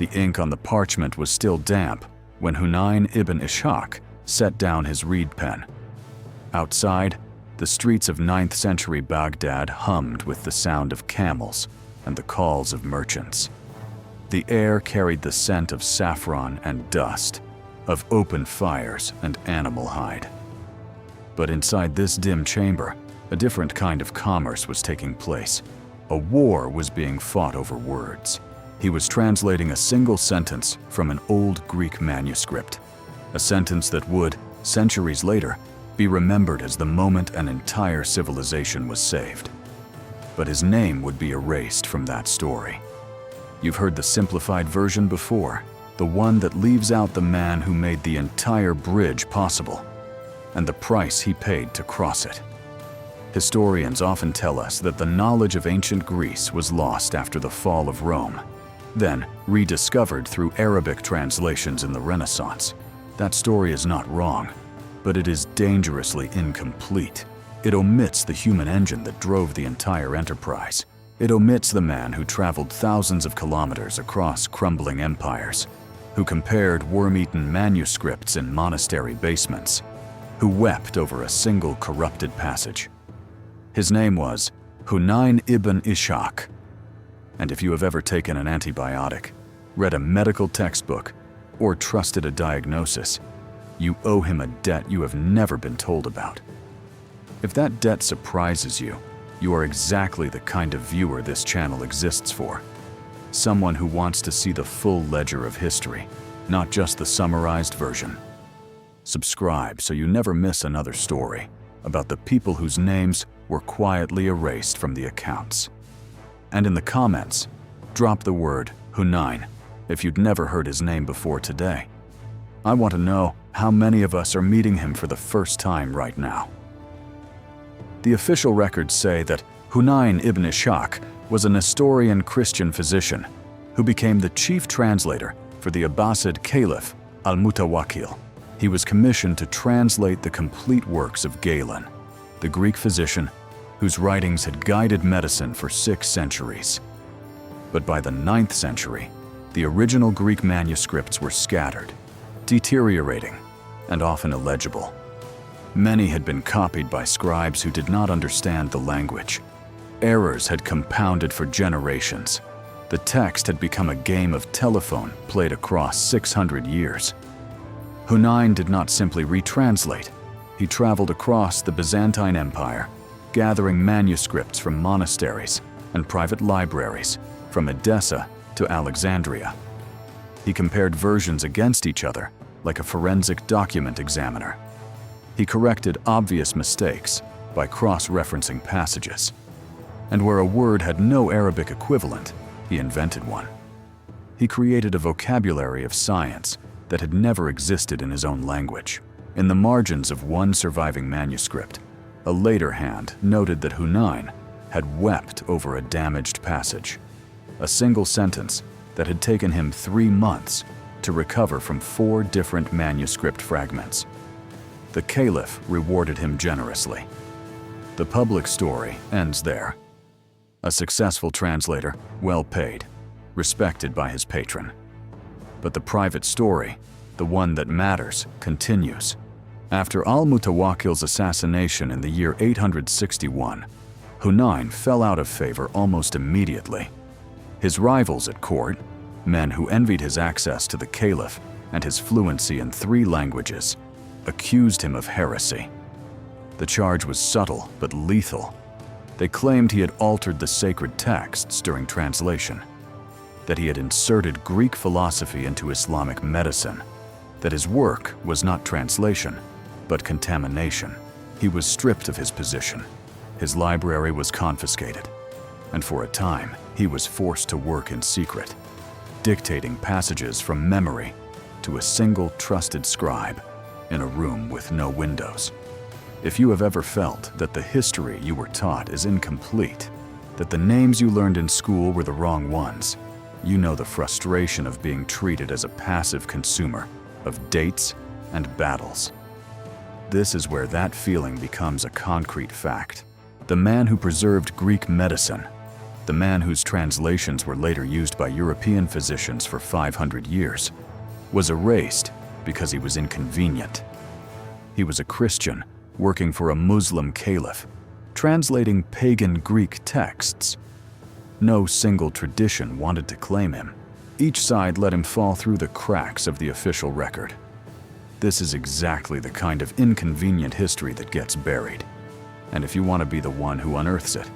The ink on the parchment was still damp when Hunayn ibn Ishaq set down his reed pen. Outside, the streets of 9th century Baghdad hummed with the sound of camels and the calls of merchants. The air carried the scent of saffron and dust, of open fires and animal hide. But inside this dim chamber, a different kind of commerce was taking place. A war was being fought over words. He was translating a single sentence from an old Greek manuscript, a sentence that would, centuries later, be remembered as the moment an entire civilization was saved. But his name would be erased from that story. You've heard the simplified version before, the one that leaves out the man who made the entire bridge possible, and the price he paid to cross it. Historians often tell us that the knowledge of ancient Greece was lost after the fall of Rome, then rediscovered through Arabic translations in the Renaissance. That story is not wrong, but it is dangerously incomplete. It omits the human engine that drove the entire enterprise. It omits the man who traveled thousands of kilometers across crumbling empires, who compared worm-eaten manuscripts in monastery basements, who wept over a single corrupted passage. His name was Hunayn ibn Ishaq. And if you have ever taken an antibiotic, read a medical textbook, or trusted a diagnosis, you owe him a debt you have never been told about. If that debt surprises you, you are exactly the kind of viewer this channel exists for. Someone who wants to see the full ledger of history, not just the summarized version. Subscribe so you never miss another story about the people whose names were quietly erased from the accounts. And in the comments, drop the word Hunayn if you'd never heard his name before today. I want to know how many of us are meeting him for the first time right now. The official records say that Hunayn ibn Ishaq was a Nestorian Christian physician who became the chief translator for the Abbasid Caliph al-Mutawakkil. He was commissioned to translate the complete works of Galen, the Greek physician whose writings had guided medicine for 6 centuries. But by the 9th century, the original Greek manuscripts were scattered, deteriorating, and often illegible. Many had been copied by scribes who did not understand the language. Errors had compounded for generations. The text had become a game of telephone played across 600 years. Hunayn did not simply retranslate. He traveled across the Byzantine Empire, gathering manuscripts from monasteries and private libraries, from Edessa to Alexandria. He compared versions against each other like a forensic document examiner. He corrected obvious mistakes by cross-referencing passages. And where a word had no Arabic equivalent, he invented one. He created a vocabulary of science that had never existed in his own language. In the margins of one surviving manuscript, a later hand noted that Hunayn had wept over a damaged passage, a single sentence that had taken him 3 months to recover from 4 different manuscript fragments. The Caliph rewarded him generously. The public story ends there. A successful translator, well paid, respected by his patron. But the private story, the one that matters, continues. After al-Mutawakkil's assassination in the year 861, Hunayn fell out of favor almost immediately. His rivals at court, men who envied his access to the Caliph and his fluency in 3 languages, accused him of heresy. The charge was subtle but lethal. They claimed he had altered the sacred texts during translation, that he had inserted Greek philosophy into Islamic medicine, that his work was not translation, but contamination. He was stripped of his position. His library was confiscated, and for a time, he was forced to work in secret, dictating passages from memory to a single trusted scribe in a room with no windows. If you have ever felt that the history you were taught is incomplete, that the names you learned in school were the wrong ones, you know the frustration of being treated as a passive consumer of dates and battles. This is where that feeling becomes a concrete fact. The man who preserved Greek medicine, the man whose translations were later used by European physicians for 500 years, was erased because he was inconvenient. He was a Christian working for a Muslim caliph, translating pagan Greek texts. No single tradition wanted to claim him. Each side let him fall through the cracks of the official record. This is exactly the kind of inconvenient history that gets buried. And if you want to be the one who unearths it,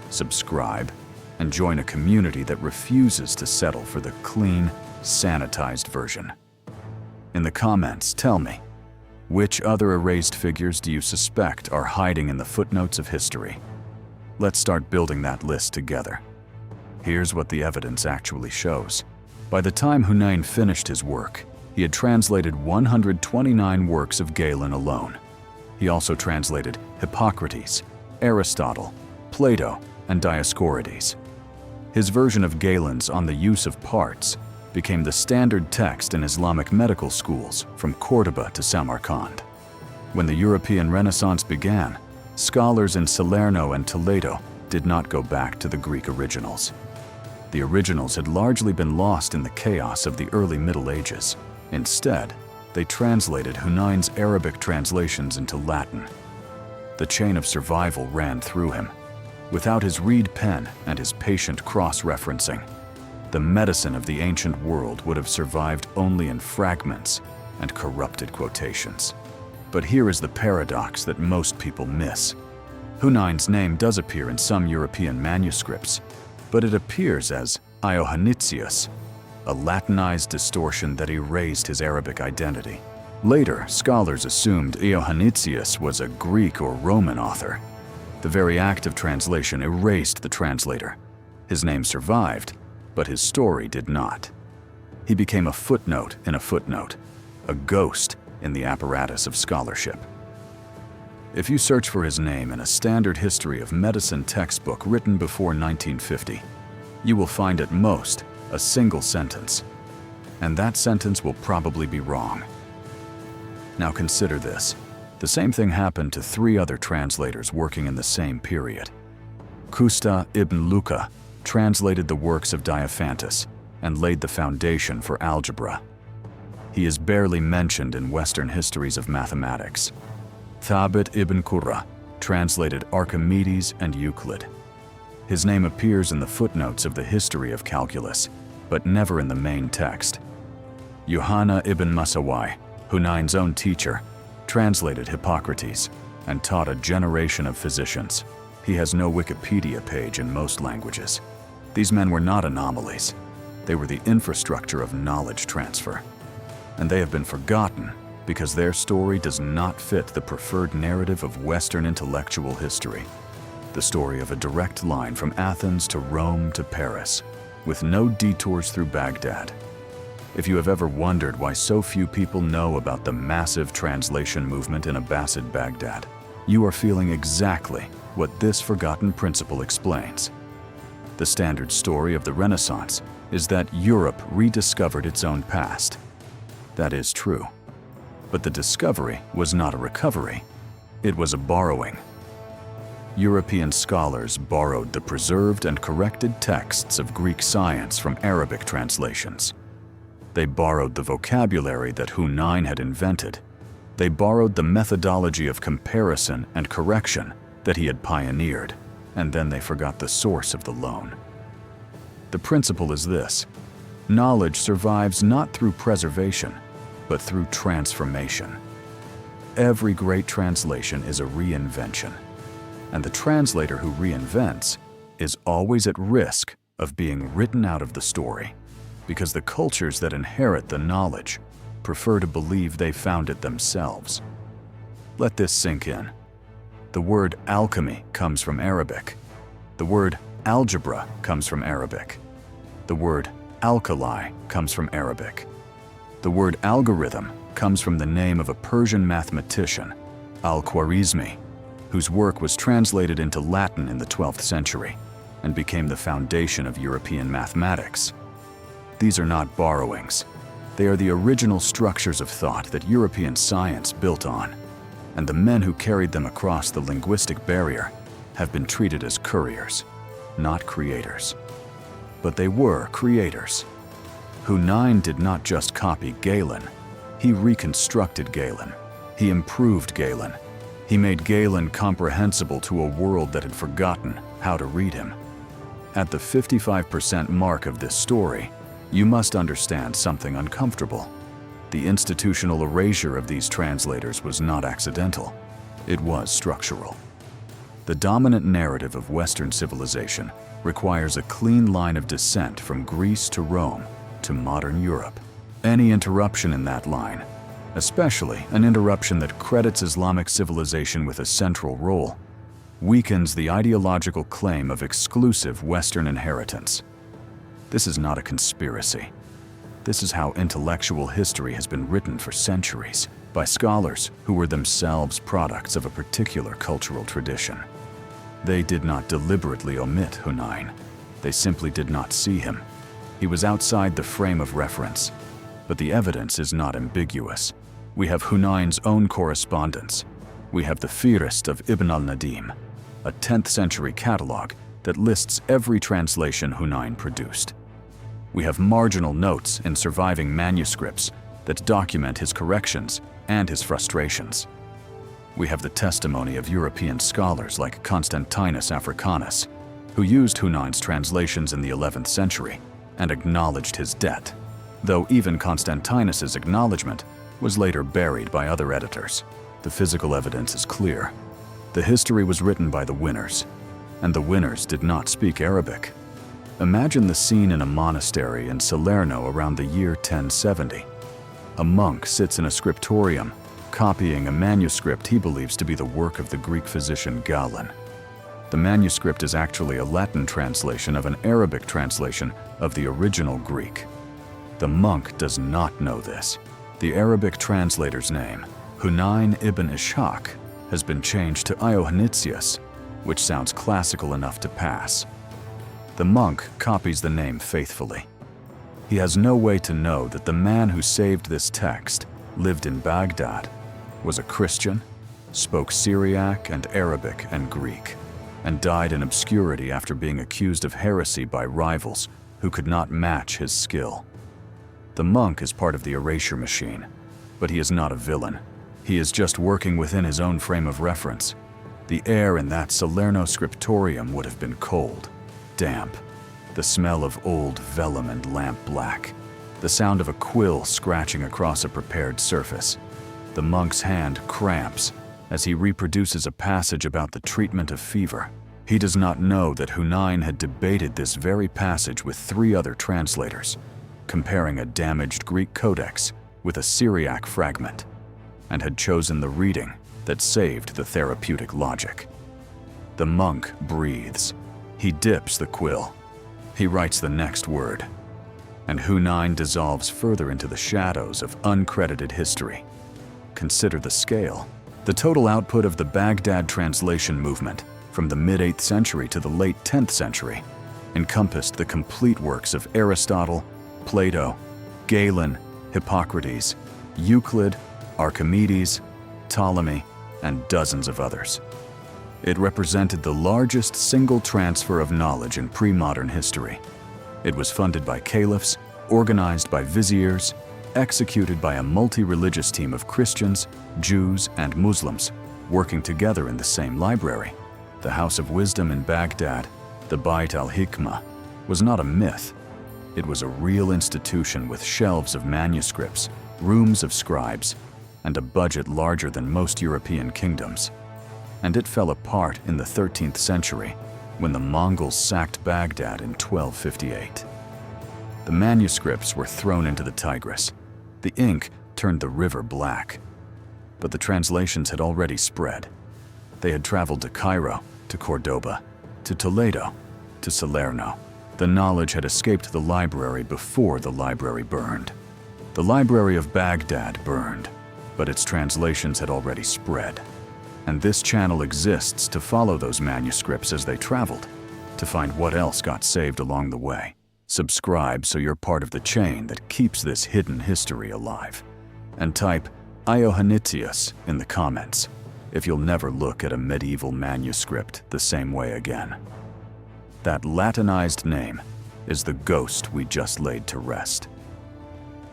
subscribe and join a community that refuses to settle for the clean, sanitized version. In the comments, tell me, which other erased figures do you suspect are hiding in the footnotes of history? Let's start building that list together. Here's what the evidence actually shows. By the time Hunayn finished his work, he had translated 129 works of Galen alone. He also translated Hippocrates, Aristotle, Plato, and Dioscorides. His version of Galen's On the Use of Parts became the standard text in Islamic medical schools from Cordoba to Samarkand. When the European Renaissance began, scholars in Salerno and Toledo did not go back to the Greek originals. The originals had largely been lost in the chaos of the early Middle Ages. Instead, they translated Hunayn's Arabic translations into Latin. The chain of survival ran through him. Without his reed pen and his patient cross-referencing, the medicine of the ancient world would have survived only in fragments and corrupted quotations. But here is the paradox that most people miss. Hunayn's name does appear in some European manuscripts, but it appears as Iohannitius, a Latinized distortion that erased his Arabic identity. Later, scholars assumed Iohannitius was a Greek or Roman author. The very act of translation erased the translator. His name survived, but his story did not. He became a footnote in a footnote, a ghost in the apparatus of scholarship. If you search for his name in a standard history of medicine textbook written before 1950, you will find at most a single sentence, and that sentence will probably be wrong. Now consider this. The same thing happened to 3 other translators working in the same period. Kusta ibn Luka translated the works of Diophantus and laid the foundation for algebra. He is barely mentioned in Western histories of mathematics. Thabit ibn Qurra translated Archimedes and Euclid. His name appears in the footnotes of the history of calculus, but never in the main text. Yohanna ibn Masawai, Hunayn's own teacher, translated Hippocrates and taught a generation of physicians. He has no Wikipedia page in most languages. These men were not anomalies. They were the infrastructure of knowledge transfer. And they have been forgotten because their story does not fit the preferred narrative of Western intellectual history. The story of a direct line from Athens to Rome to Paris, with no detours through Baghdad. If you have ever wondered why so few people know about the massive translation movement in Abbasid Baghdad, you are feeling exactly what this forgotten principle explains. The standard story of the Renaissance is that Europe rediscovered its own past. That is true. But the discovery was not a recovery. It was a borrowing. European scholars borrowed the preserved and corrected texts of Greek science from Arabic translations. They borrowed the vocabulary that Hunayn had invented. They borrowed the methodology of comparison and correction that he had pioneered, and then they forgot the source of the loan. The principle is this: knowledge survives not through preservation, but through transformation. Every great translation is a reinvention, and the translator who reinvents is always at risk of being written out of the story, because the cultures that inherit the knowledge prefer to believe they found it themselves. Let this sink in. The word alchemy comes from Arabic. The word algebra comes from Arabic. The word alkali comes from Arabic. The word algorithm comes from the name of a Persian mathematician, Al-Khwarizmi, whose work was translated into Latin in the 12th century and became the foundation of European mathematics. These are not borrowings. They are the original structures of thought that European science built on, and the men who carried them across the linguistic barrier have been treated as couriers. not creators. But they were creators. Hunayn did not just copy Galen, he reconstructed Galen. He improved Galen. He made Galen comprehensible to a world that had forgotten how to read him. At the 55% mark of this story, you must understand something uncomfortable. The institutional erasure of these translators was not accidental. It was structural. The dominant narrative of Western civilization requires a clean line of descent from Greece to Rome to modern Europe. Any interruption in that line, especially an interruption that credits Islamic civilization with a central role, weakens the ideological claim of exclusive Western inheritance. This is not a conspiracy. This is how intellectual history has been written for centuries by scholars who were themselves products of a particular cultural tradition. They did not deliberately omit Hunayn. They simply did not see him. He was outside the frame of reference. But the evidence is not ambiguous. We have Hunayn's own correspondence. We have the Fihrist of Ibn al-Nadim, a 10th century catalog that lists every translation Hunayn produced. We have marginal notes in surviving manuscripts that document his corrections and his frustrations. We have the testimony of European scholars like Constantinus Africanus, who used Hunayn's translations in the 11th century and acknowledged his debt, though even Constantinus's acknowledgement was later buried by other editors. The physical evidence is clear. The history was written by the winners, and the winners did not speak Arabic. Imagine the scene in a monastery in Salerno around the year 1070. A monk sits in a scriptorium, copying a manuscript he believes to be the work of the Greek physician Galen. The manuscript is actually a Latin translation of an Arabic translation of the original Greek. The monk does not know this. The Arabic translator's name, Hunayn ibn Ishaq, has been changed to Iohannitsius, which sounds classical enough to pass. The monk copies the name faithfully. He has no way to know that the man who saved this text lived in Baghdad, was a Christian, spoke Syriac and Arabic and Greek, and died in obscurity after being accused of heresy by rivals who could not match his skill. The monk is part of the erasure machine, but he is not a villain. He is just working within his own frame of reference. The air in that Salerno scriptorium would have been cold, damp, the smell of old vellum and lamp black, the sound of a quill scratching across a prepared surface. The monk's hand cramps as he reproduces a passage about the treatment of fever. He does not know that Hunayn had debated this very passage with 3 other translators, comparing a damaged Greek codex with a Syriac fragment, and had chosen the reading that saved the therapeutic logic. The monk breathes. He dips the quill. He writes the next word. And Hunayn dissolves further into the shadows of uncredited history. Consider the scale. The total output of the Baghdad translation movement from the mid-8th century to the late 10th century encompassed the complete works of Aristotle, Plato, Galen, Hippocrates, Euclid, Archimedes, Ptolemy, and dozens of others. It represented the largest single transfer of knowledge in pre-modern history. It was funded by caliphs, organized by viziers, executed by a multi-religious team of Christians, Jews, and Muslims working together in the same library. The House of Wisdom in Baghdad, the Bait al-Hikmah, was not a myth. It was a real institution with shelves of manuscripts, rooms of scribes, and a budget larger than most European kingdoms. And it fell apart in the 13th century when the Mongols sacked Baghdad in 1258. The manuscripts were thrown into the Tigris. The ink turned the river black. But the translations had already spread. They had traveled to Cairo, to Cordoba, to Toledo, to Salerno. The knowledge had escaped the library before the library burned. The Library of Baghdad burned, but its translations had already spread. And this channel exists to follow those manuscripts as they traveled, to find what else got saved along the way. Subscribe so you're part of the chain that keeps this hidden history alive. And type Iohannitsius in the comments if you'll never look at a medieval manuscript the same way again. That Latinized name is the ghost we just laid to rest.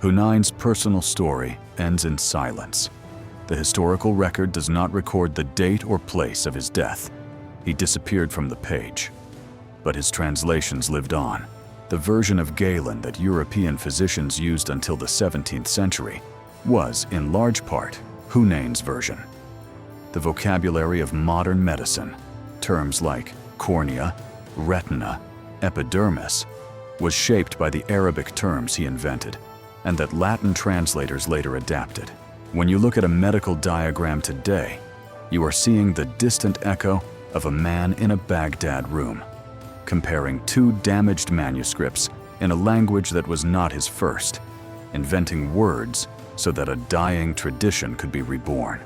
Hunayn's personal story ends in silence. The historical record does not record the date or place of his death. He disappeared from the page. But his translations lived on. The version of Galen that European physicians used until the 17th century was, in large part, Hunayn's version. The vocabulary of modern medicine, terms like cornea, retina, epidermis, was shaped by the Arabic terms he invented, and that Latin translators later adapted. When you look at a medical diagram today, you are seeing the distant echo of a man in a Baghdad room, comparing two damaged manuscripts in a language that was not his first, inventing words so that a dying tradition could be reborn.